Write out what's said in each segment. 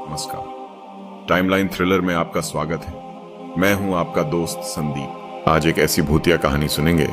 नमस्कार। Timeline thriller में आपका स्वागत है। मैं हूं आपका दोस्त संदीप। आज एक ऐसी भूतिया कहानी सुनेंगे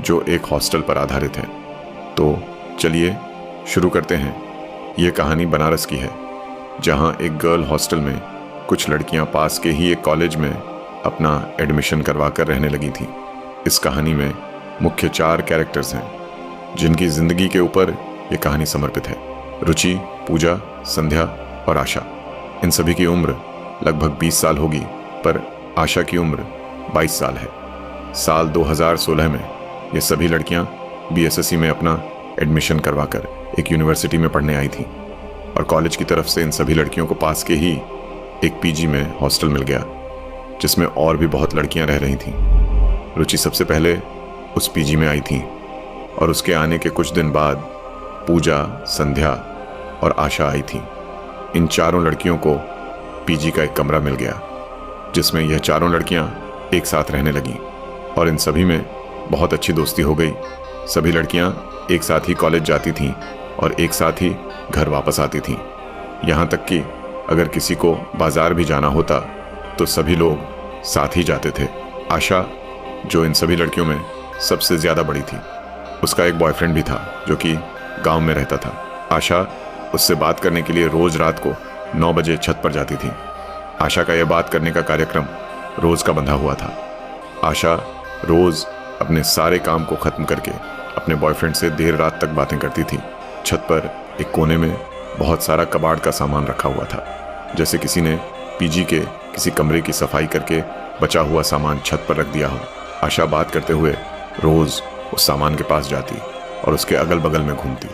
जो एक हॉस्टल पर आधारित है। तो चलिए शुरू करते हैं। ये कहानी बनारस की है, जहां एक गर्ल हॉस्टल में कुछ लड़कियां पास के ही एक कॉलेज में अपना एडमिशन करवा कर रहने लगी थी। इस कहानी में मुख्य 4 कैरेक्टर्स हैं जिनकी जिंदगी के ऊपर ये कहानी समर्पित है। रुचि, पूजा, संध्या और आशा। इन सभी की उम्र लगभग 20 साल होगी, पर आशा की उम्र 22 साल है। साल 2016 में ये सभी लड़कियां बीएसएससी में अपना एडमिशन करवाकर एक यूनिवर्सिटी में पढ़ने आई थीं और कॉलेज की तरफ से इन सभी लड़कियों को पास के ही एक पीजी में हॉस्टल मिल गया, जिसमें और भी बहुत लड़कियां रह रही थीं। रुचि सबसे पहले उस पीजी में आई थी और उसके आने के कुछ दिन बाद पूजा, संध्या और आशा आई थी। इन चारों लड़कियों को पीजी का एक कमरा मिल गया, जिसमें यह चारों लड़कियां एक साथ रहने लगीं और इन सभी में बहुत अच्छी दोस्ती हो गई। सभी लड़कियां एक साथ ही कॉलेज जाती थीं और एक साथ ही घर वापस आती थीं। यहाँ तक कि अगर किसी को बाजार भी जाना होता तो सभी लोग साथ ही जाते थे। आशा, जो इन सभी लड़कियों में सबसे ज़्यादा बड़ी थी, उसका एक बॉयफ्रेंड भी था जो कि गांव में रहता था। आशा उससे बात करने के लिए रोज रात को 9 बजे छत पर जाती थी। आशा का यह बात करने का कार्यक्रम रोज का बंधा हुआ था। आशा रोज अपने सारे काम को खत्म करके अपने बॉयफ्रेंड से देर रात तक बातें करती थी। छत पर एक कोने में बहुत सारा कबाड़ का सामान रखा हुआ था, जैसे किसी ने पीजी के किसी कमरे की सफाई करके बचा हुआ सामान छत पर रख दिया हो। आशा बात करते हुए रोज उस सामान के पास जाती और उसके अगल बगल में घूमती।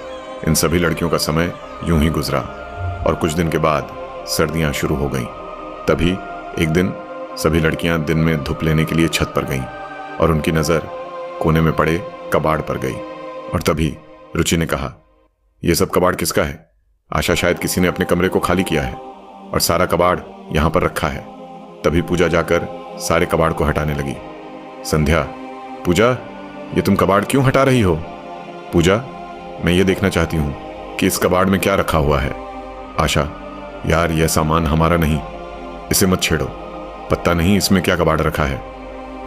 इन सभी लड़कियों का समय यूं ही गुजरा और कुछ दिन के बाद सर्दियां शुरू हो गईं। तभी एक दिन सभी लड़कियां दिन में धूप लेने के लिए छत पर गईं और उनकी नज़र कोने में पड़े कबाड़ पर गई। और तभी रुचि ने कहा, यह सब कबाड़ किसका है? आशा, शायद किसी ने अपने कमरे को खाली किया है और सारा कबाड़ यहाँ पर रखा है। तभी पूजा जाकर सारे कबाड़ को हटाने लगी। संध्या, पूजा, ये तुम कबाड़ क्यों हटा रही हो? पूजा, मैं ये देखना चाहती हूँ कि इस कबाड़ में क्या रखा हुआ है। आशा, यार यह सामान हमारा नहीं, इसे मत छेड़ो, पता नहीं इसमें क्या कबाड़ रखा है।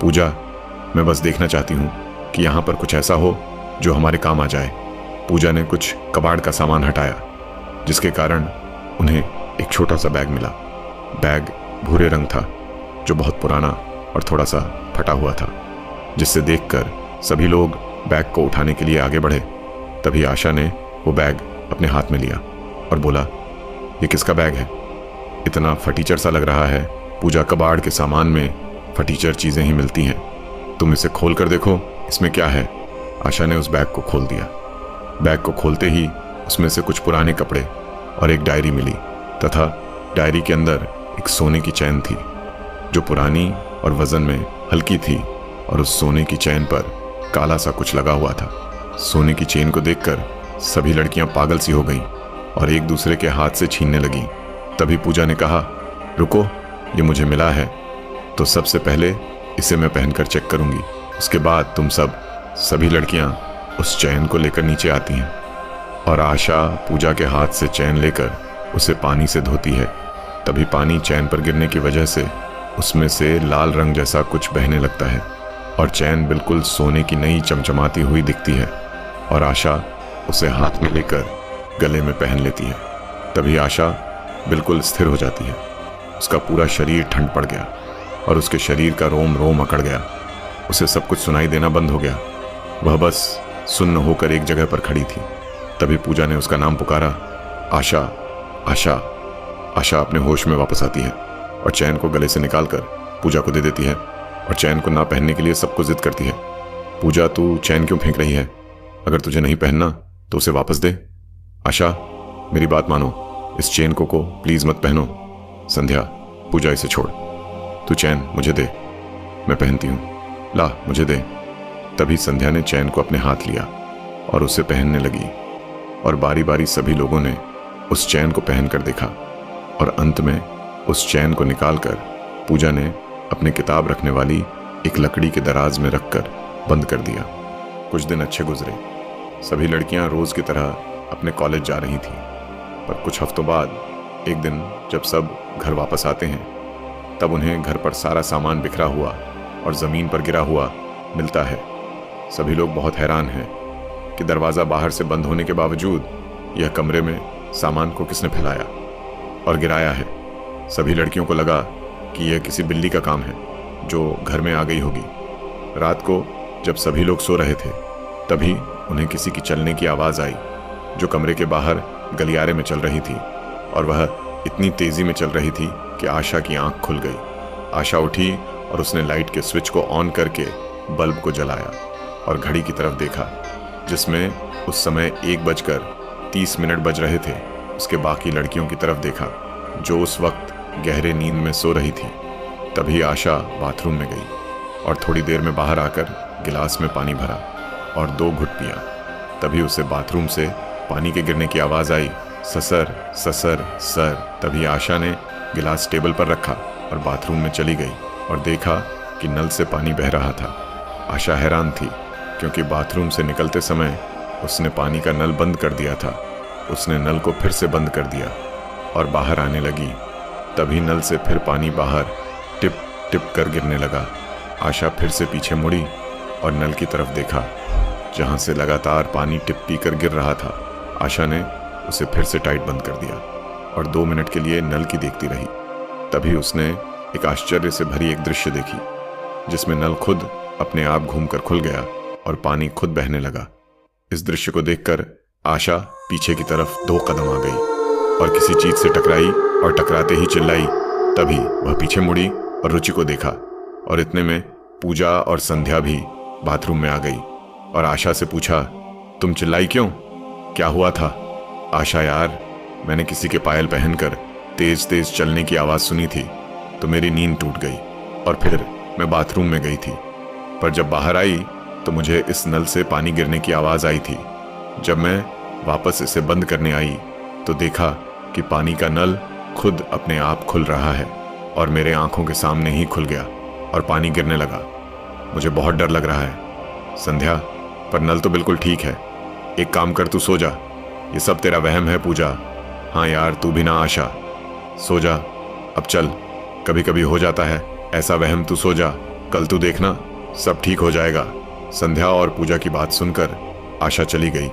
पूजा, मैं बस देखना चाहती हूँ कि यहाँ पर कुछ ऐसा हो जो हमारे काम आ जाए। पूजा ने कुछ कबाड़ का सामान हटाया, जिसके कारण उन्हें एक छोटा सा बैग मिला। बैग भूरे रंग था, जो बहुत पुराना और थोड़ा सा फटा हुआ था, जिससे देखकर सभी लोग बैग को उठाने के लिए आगे बढ़े। तभी आशा ने वो बैग अपने हाथ में लिया और बोला, ये किसका बैग है? इतना फटीचर सा लग रहा है। पूजा, कबाड़ के सामान में फटीचर चीज़ें ही मिलती हैं, तुम इसे खोल कर देखो, इसमें क्या है। आशा ने उस बैग को खोल दिया। बैग को खोलते ही उसमें से कुछ पुराने कपड़े और एक डायरी मिली तथा डायरी के अंदर एक सोने की चैन थी, जो पुरानी और वजन में हल्की थी और उस सोने की चैन पर काला सा कुछ लगा हुआ था। सोने की चेन को देखकर सभी लड़कियां पागल सी हो गईं और एक दूसरे के हाथ से छीनने लगीं। तभी पूजा ने कहा, रुको, ये मुझे मिला है तो सबसे पहले इसे मैं पहनकर चेक करूंगी, उसके बाद तुम सभी लड़कियां उस चैन को लेकर नीचे आती हैं और आशा पूजा के हाथ से चैन लेकर उसे पानी से धोती है। तभी पानी चैन पर गिरने की वजह से उसमें से लाल रंग जैसा कुछ बहने लगता है और चैन बिल्कुल सोने की नई चमचमाती हुई दिखती है और आशा उसे हाथ में लेकर गले में पहन लेती है। तभी आशा बिल्कुल स्थिर हो जाती है। उसका पूरा शरीर ठंड पड़ गया और उसके शरीर का रोम रोम अकड़ गया। उसे सब कुछ सुनाई देना बंद हो गया। वह बस सुन्न होकर एक जगह पर खड़ी थी। तभी पूजा ने उसका नाम पुकारा, आशा, आशा। आशा अपने होश में वापस आती है और चैन को गले से निकालकर पूजा को दे देती है और चैन को ना पहनने के लिए सबको जिद करती है। पूजा, तू चैन क्यों फेंक रही है? अगर तुझे नहीं पहनना तो उसे वापस दे। आशा, मेरी बात मानो, इस चेन को प्लीज मत पहनो। संध्या, पूजा, इसे छोड़, तू चैन मुझे दे, मैं पहनती हूँ, ला मुझे दे। तभी संध्या ने चैन को अपने हाथ लिया और उसे पहनने लगी और बारी बारी सभी लोगों ने उस चैन को पहनकर देखा और अंत में उस चैन को निकालकर पूजा ने अपने किताब रखने वाली एक लकड़ी के दराज में रखकर बंद कर दिया। कुछ दिन अच्छे गुजरे। सभी लड़कियां रोज की तरह अपने कॉलेज जा रही थीं, पर कुछ हफ्तों बाद एक दिन जब सब घर वापस आते हैं तब उन्हें घर पर सारा सामान बिखरा हुआ और ज़मीन पर गिरा हुआ मिलता है। सभी लोग बहुत हैरान हैं कि दरवाज़ा बाहर से बंद होने के बावजूद यह कमरे में सामान को किसने फैलाया और गिराया है। सभी लड़कियों को लगा कि यह किसी बिल्ली का काम है जो घर में आ गई होगी। रात को जब सभी लोग सो रहे थे तभी उन्हें किसी की चलने की आवाज़ आई जो कमरे के बाहर गलियारे में चल रही थी, और वह इतनी तेज़ी में चल रही थी कि आशा की आंख खुल गई। आशा उठी और उसने लाइट के स्विच को ऑन करके बल्ब को जलाया और घड़ी की तरफ देखा जिसमें उस समय 1:30 बज रहे थे। उसके बाकी लड़कियों की तरफ देखा जो उस वक्त गहरे नींद में सो रही थी। तभी आशा बाथरूम में गई और थोड़ी देर में बाहर आकर गिलास में पानी भरा और 2 घुट पिया। तभी उसे बाथरूम से पानी के गिरने की आवाज़ आई, ससर ससर सर। तभी आशा ने गिलास टेबल पर रखा और बाथरूम में चली गई और देखा कि नल से पानी बह रहा था। आशा हैरान थी क्योंकि बाथरूम से निकलते समय उसने पानी का नल बंद कर दिया था। उसने नल को फिर से बंद कर दिया और बाहर आने लगी। तभी नल से फिर पानी बाहर टिप टिप कर गिरने लगा। आशा फिर से पीछे मुड़ी और नल की तरफ देखा जहां से लगातार पानी टिप पी कर गिर रहा था। आशा ने उसे फिर से टाइट बंद कर दिया और 2 मिनट के लिए नल की देखती रही। तभी उसने एक आश्चर्य से भरी एक दृश्य देखी जिसमें नल खुद अपने आप घूमकर खुल गया और पानी खुद बहने लगा। इस दृश्य को देखकर आशा पीछे की तरफ 2 कदम आ गई और किसी चीज से टकराई और टकराते ही चिल्लाई। तभी वह पीछे मुड़ी और रुचि को देखा और इतने में पूजा और संध्या भी बाथरूम में आ गई और आशा से पूछा, तुम चिल्लाई क्यों? क्या हुआ था? आशा, यार मैंने किसी के पायल पहनकर तेज तेज चलने की आवाज़ सुनी थी तो मेरी नींद टूट गई और फिर मैं बाथरूम में गई थी, पर जब बाहर आई तो मुझे इस नल से पानी गिरने की आवाज़ आई थी। जब मैं वापस इसे बंद करने आई तो देखा कि पानी का नल खुद अपने आप खुल रहा है और मेरे आंखों के सामने ही खुल गया और पानी गिरने लगा। मुझे बहुत डर लग रहा है। संध्या, पर नल तो बिल्कुल ठीक है। एक काम कर, तू सो जा। ये सब तेरा वहम है पूजा। हाँ यार, तू भी ना। आशा, सो जा अब, चल। कभी कभी हो जाता है ऐसा वहम। तू सो जा, कल तू देखना सब ठीक हो जाएगा। संध्या और पूजा की बात सुनकर आशा चली गई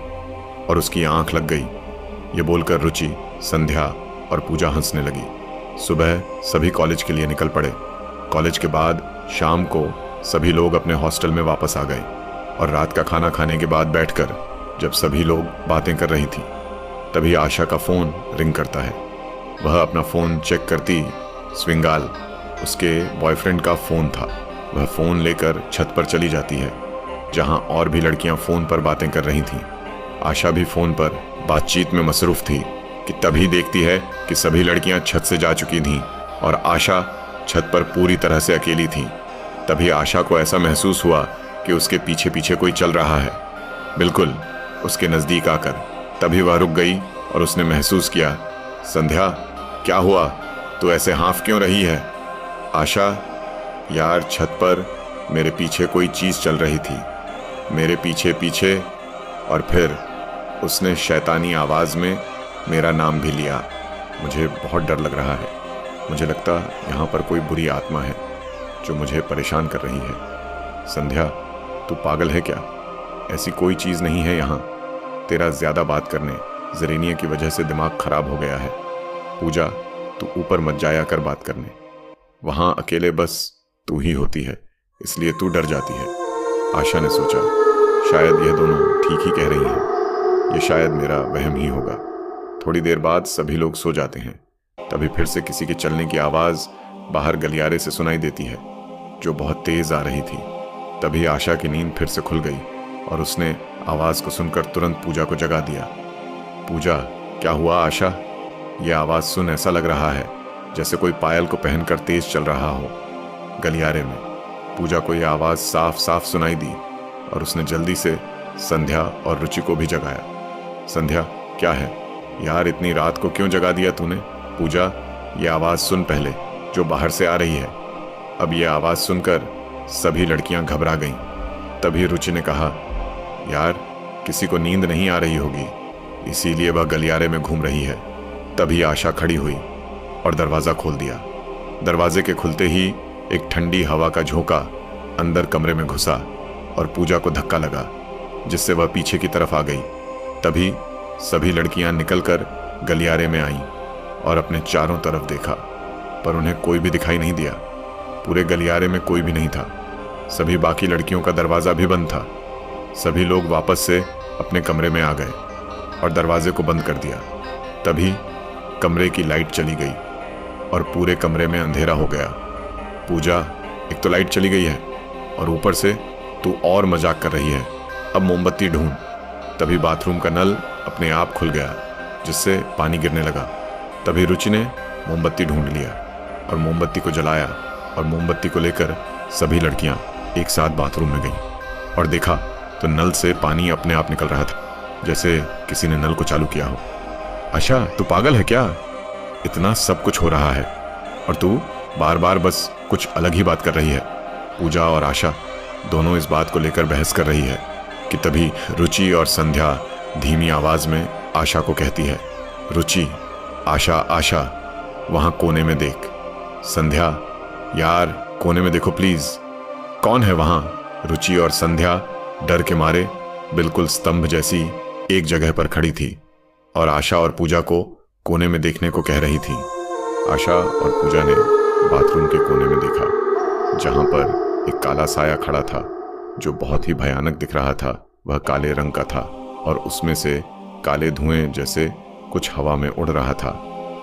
और उसकी आंख लग गई। ये बोलकर रुचि, संध्या और पूजा हंसने लगी। सुबह सभी कॉलेज के लिए निकल पड़े। कॉलेज के बाद शाम को सभी लोग अपने हॉस्टल में वापस आ गए और रात का खाना खाने के बाद बैठकर जब सभी लोग बातें कर रही थी तभी आशा का फ़ोन रिंग करता है। वह अपना फ़ोन चेक करती स्विंगाल उसके बॉयफ्रेंड का फ़ोन था। वह फ़ोन लेकर छत पर चली जाती है जहां और भी लड़कियां फ़ोन पर बातें कर रही थीं। आशा भी फ़ोन पर बातचीत में मसरूफ़ थी कि तभी देखती है कि सभी लड़कियां छत से जा चुकी थीं और आशा छत पर पूरी तरह से अकेली थी। तभी आशा को ऐसा महसूस हुआ कि उसके पीछे पीछे कोई चल रहा है, बिल्कुल उसके नज़दीक आकर। तभी वह रुक गई और उसने महसूस किया, संध्या क्या हुआ? तू ऐसे हाँफ क्यों रही है? आशा, यार छत पर मेरे पीछे कोई चीज़ चल रही थी, मेरे पीछे पीछे। और फिर उसने शैतानी आवाज़ में मेरा नाम भी लिया। मुझे बहुत डर लग रहा है। मुझे लगता यहाँ पर कोई बुरी आत्मा है जो मुझे परेशान कर रही है। संध्या, तू पागल है क्या? ऐसी कोई चीज़ नहीं है यहाँ। तेरा ज़्यादा बात करने ज़रीनिया की वजह से दिमाग ख़राब हो गया है। पूजा, तू ऊपर मत जाया कर बात करने। वहाँ अकेले बस तू ही होती है, इसलिए तू डर जाती है। आशा ने सोचा, शायद ये दोनों ठीक ही कह रही हैं। ये शायद मेरा वहम ही होगा। थोड़ी देर बाद सभी लोग सो जाते हैं। तभी फिर से किसी के चलने की आवाज़ बाहर गलियारे से सुनाई देती है जो बहुत तेज़ आ रही थी। तभी आशा की नींद फिर से खुल गई और उसने आवाज़ को सुनकर तुरंत पूजा को जगा दिया। पूजा, क्या हुआ आशा? यह आवाज़ सुन ऐसा लग रहा है जैसे कोई पायल को पहनकर तेज चल रहा हो गलियारे में। पूजा को यह आवाज़ साफ साफ सुनाई दी और उसने जल्दी से संध्या और रुचि को भी जगाया। संध्या, क्या है यार, इतनी रात को क्यों जगा दिया तूने? पूजा, यह आवाज़ सुन पहले जो बाहर से आ रही है। अब यह आवाज़ सुनकर सभी लड़कियां घबरा गईं। तभी रुचि ने कहा, यार किसी को नींद नहीं आ रही होगी, इसीलिए वह गलियारे में घूम रही है। तभी आशा खड़ी हुई और दरवाज़ा खोल दिया। दरवाजे के खुलते ही एक ठंडी हवा का झोंका अंदर कमरे में घुसा और पूजा को धक्का लगा, जिससे वह पीछे की तरफ आ गई। तभी सभी लड़कियां निकलकर गलियारे में आईं और अपने चारों तरफ देखा, पर उन्हें कोई भी दिखाई नहीं दिया। पूरे गलियारे में कोई भी नहीं था। सभी बाकी लड़कियों का दरवाज़ा भी बंद था। सभी लोग वापस से अपने कमरे में आ गए और दरवाजे को बंद कर दिया। तभी कमरे की लाइट चली गई और पूरे कमरे में अंधेरा हो गया। पूजा, एक तो लाइट चली गई है और ऊपर से तू और मजाक कर रही है, अब मोमबत्ती ढूंढ। तभी बाथरूम का नल अपने आप खुल गया, जिससे पानी गिरने लगा। तभी रुचि ने मोमबत्ती ढूंढ लिया और मोमबत्ती को जलाया और मोमबत्ती को लेकर सभी लड़कियां एक साथ बाथरूम में गईं और देखा तो नल से पानी अपने आप निकल रहा था, जैसे किसी ने नल को चालू किया हो। आशा, तू पागल है क्या? इतना सब कुछ हो रहा है और तू बार बार बस कुछ अलग ही बात कर रही है। पूजा और आशा दोनों इस बात को लेकर बहस कर रही है कि तभी रुचि और संध्या धीमी आवाज में आशा को कहती है, रुचि, आशा, आशा, वहां कोने में देख। संध्या, यार कोने में देखो प्लीज, कौन है वहां? रुचि और संध्या डर के मारे बिल्कुल स्तंभ जैसी एक जगह पर खड़ी थी और आशा और पूजा को कोने में देखने को कह रही थी। आशा और पूजा ने बाथरूम के कोने में देखा, जहां पर एक काला साया खड़ा था जो बहुत ही भयानक दिख रहा था। वह काले रंग का था और उसमें से काले धुएं जैसे कुछ हवा में उड़ रहा था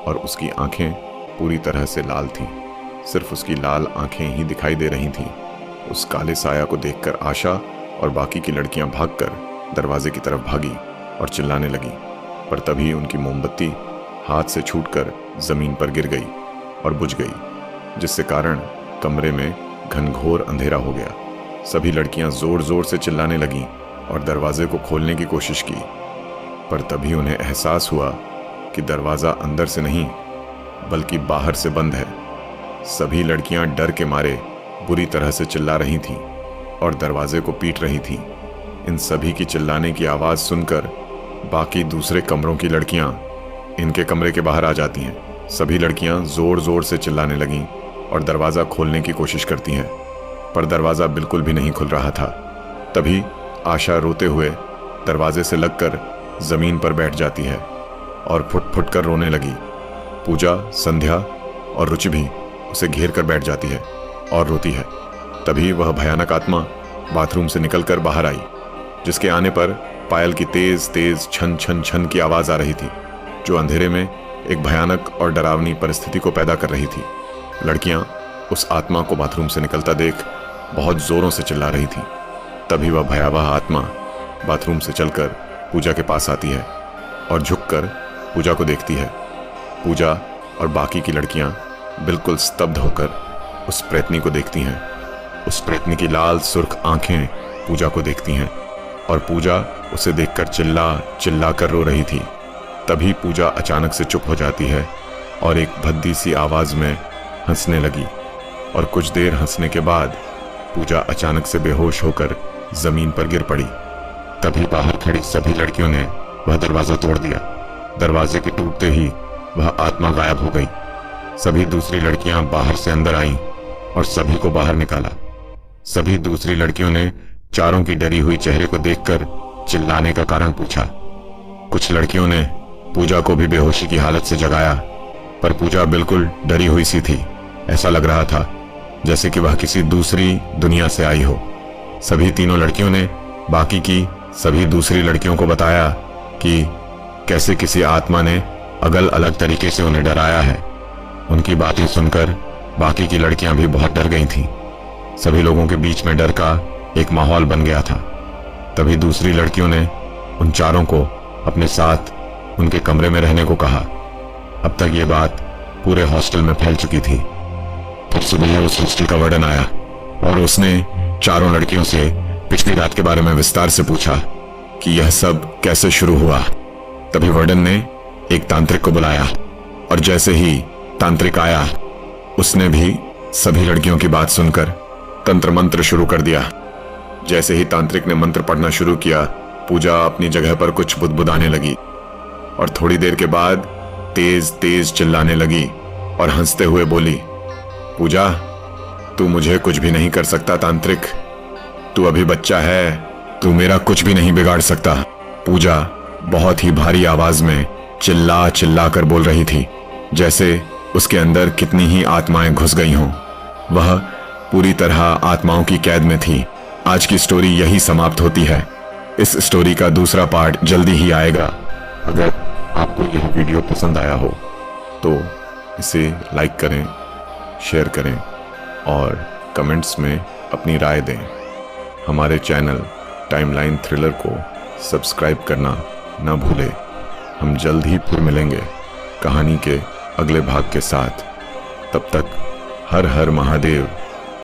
और उसकी आंखें पूरी तरह से लाल थीं। सिर्फ उसकी लाल आंखें ही दिखाई दे रही थीं। उस काले साया को देखकर आशा और बाकी की लड़कियां भागकर दरवाजे की तरफ भागी और चिल्लाने लगी, पर तभी उनकी मोमबत्ती हाथ से छूटकर जमीन पर गिर गई और बुझ गई, जिससे कारण कमरे में घनघोर अंधेरा हो गया। सभी लड़कियां जोर जोर से चिल्लाने लगीं और दरवाजे को खोलने की कोशिश की, पर तभी उन्हें एहसास हुआ कि दरवाजा अंदर से नहीं बल्कि बाहर से बंद है। सभी लड़कियां डर के मारे बुरी तरह से चिल्ला रही थीं और दरवाजे को पीट रही थीं। इन सभी की चिल्लाने की आवाज सुनकर बाकी दूसरे कमरों की लड़कियां इनके कमरे के बाहर आ जाती हैं। सभी लड़कियां जोर जोर से चिल्लाने लगीं और दरवाजा खोलने की कोशिश करती हैं, पर दरवाजा बिल्कुल भी नहीं खुल रहा था। तभी आशा रोते हुए दरवाजे से लगकर जमीन पर बैठ जाती है और फुट फुट कर रोने लगी। पूजा, संध्या और रुचि भी उसे घेर कर बैठ जाती है और रोती है। तभी वह भयानक आत्मा बाथरूम से निकलकर बाहर आई, जिसके आने पर पायल की तेज तेज छन छन छन की आवाज आ रही थी, जो अंधेरे में एक भयानक और डरावनी परिस्थिति को पैदा कर रही थी। लड़कियां उस आत्मा को बाथरूम से निकलता देख बहुत जोरों से चिल्ला रही थी। तभी वह भयावह आत्मा बाथरूम से चलकर पूजा के पास आती है और झुककर पूजा को देखती है। पूजा और बाकी की लड़कियां बिल्कुल स्तब्ध होकर उस प्रेतनी को देखती हैं। उस प्रेतनी की लाल सुर्ख आंखें पूजा को देखती हैं और पूजा उसे देखकर चिल्ला चिल्ला कर रो रही थी। तभी पूजा अचानक से चुप हो जाती है और एक भद्दी सी आवाज में हंसने लगी और कुछ देर हंसने के बाद पूजा अचानक से बेहोश होकर जमीन पर गिर पड़ी। तभी बाहर खड़ी सभी लड़कियों ने वह दरवाजा तोड़ दिया। दरवाजे के टूटते ही वह आत्मा गायब हो गई। सभी दूसरी लड़कियां बाहर से अंदर आईं और सभी को बाहर निकाला। सभी दूसरी लड़कियों ने चारों की डरी हुई चेहरे को देखकर चिल्लाने का कारण पूछा। कुछ लड़कियों ने पूजा को भी बेहोशी की हालत से जगाया, पर पूजा बिल्कुल डरी हुई सी थी। ऐसा लग रहा था जैसे कि वह किसी दूसरी दुनिया से आई हो। सभी तीनों लड़कियों ने बाकी की सभी दूसरी लड़कियों को बताया कि कैसे किसी आत्मा ने अगल अलग तरीके से उन्हें डराया है। उनकी बातें सुनकर बाकी की लड़कियां भी बहुत डर गई थीं। सभी लोगों के बीच में डर का एक माहौल बन गया था। तभी दूसरी लड़कियों ने उन चारों को अपने साथ उनके कमरे में रहने को कहा। अब तक ये बात पूरे हॉस्टल में फैल चुकी थी। फिर सुबह उस हॉस्टल का वार्डन आया और उसने चारों लड़कियों से पिछली रात के बारे में विस्तार से पूछा कि यह सब कैसे शुरू हुआ। तभी वार्डन ने एक तांत्रिक को बुलाया और जैसे ही तांत्रिक आया उसने भी सभी लड़कियों की बात सुनकर तंत्र मंत्र शुरू कर दिया। जैसे ही तांत्रिक ने मंत्र पढ़ना शुरू किया, पूजा अपनी जगह पर कुछ बुदबुदाने लगी और थोड़ी देर के बाद तेज तेज चिल्लाने लगी और हंसते हुए बोली, पूजा, तू मुझे कुछ भी नहीं कर सकता तांत्रिक। तू अभी बच्चा है, तू मेरा कुछ भी नहीं बिगाड़ सकता। पूजा बहुत ही भारी आवाज में चिल्ला चिल्ला कर बोल रही थी, जैसे उसके अंदर कितनी ही आत्माएं घुस गई हों। वह पूरी तरह आत्माओं की कैद में थी। आज की स्टोरी यही समाप्त होती है। इस स्टोरी का दूसरा पार्ट जल्दी ही आएगा। अगर आपको यह वीडियो पसंद आया हो तो इसे लाइक करें, शेयर करें और कमेंट्स में अपनी राय दें। हमारे चैनल टाइमलाइन थ्रिलर को सब्सक्राइब करना न भूलें। हम जल्द ही फिर मिलेंगे कहानी के अगले भाग के साथ। तब तक हर हर महादेव।